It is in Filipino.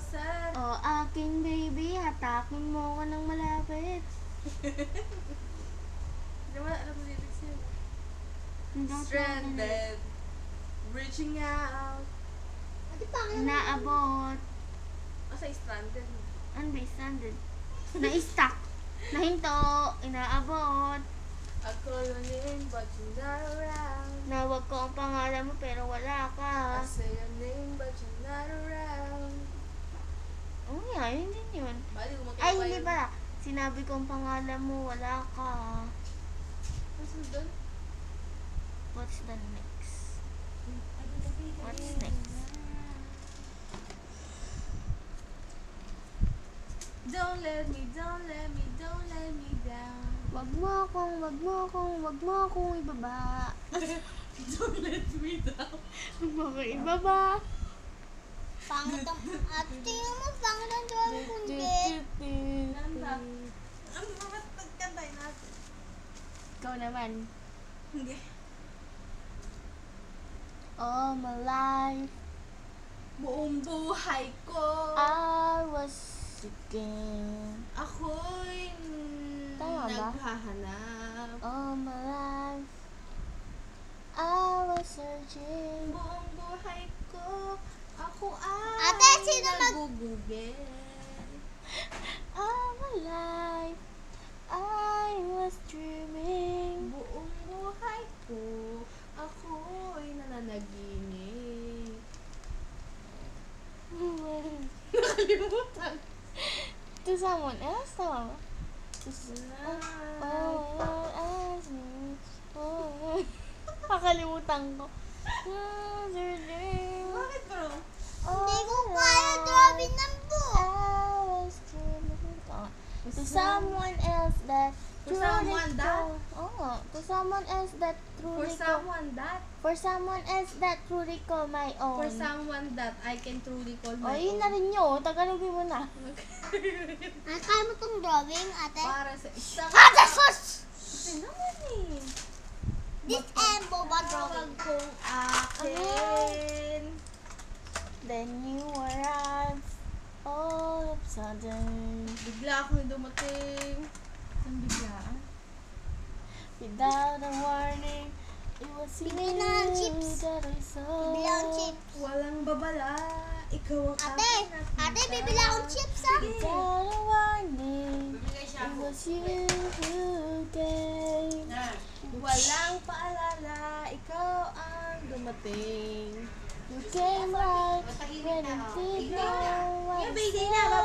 sir. O aking baby, hatakin mo ko ng malapit. Hindi mo alam mo lyrics yun. Hindi ko Stranded. Reaching out. Naabot. Asa stranded? Ano ba stranded? Na-stuck. Nahinto. Inaabot. Ako yun in, but you're not around. Nawag ko ang pangalan mo pero wala ka. I say your name, but you're not around. Oo nga, yun din yun. Bali, Ay, hindi pala. Sinabi ko ang pangalan mo, wala ka. Nasaan doon? What's the next? What's next? Don't let me down. Wag mo akong ibaba. Don't let me down. Wag mo akong ibaba. Pangit ang ate. Tingnan mo, pangit ang drawing ko, hindi. Ganda. Ang mga pagkantay natin. Ikaw naman. Hindi. All my life, Buong buhay ko. I was seeking. Ako'y Tama ba? naghahanap. All my life, I was searching. Buong buhay ko. Ako ay Ate, sino nagugugel. All my life, I was dreaming. Buong buhay ko. Ako'y nananaginip. Nakalimutan. To someone else, tama ba? Nakalimutan ko. Bakit bro? Hindi ko kaya drawing ng book. To someone else that For someone that? To someone else that For truly someone that. For someone else that truly call my own. For someone that I can truly call O, my yun own. na rin yun. Tagalogin mo na. Ay, kaya mo itong drawing, ate? Para sa isang... Ate, sus! Kasi naman eh. This and boba drawing. Tawag kong akin. Then you arrive all of a sudden. Bigla akong dumating. Ang biglaan. Without a warning, it was you Bigyan na ng chips. that I saw. Bibili akong chips. Walang babala. Ikaw ang Ate, aking nakita. ate, bibili akong chips, ha? Without a warning, it was you who came. Walang paalala. Ikaw ang dumating. You came right when I did know what Yung to baby na,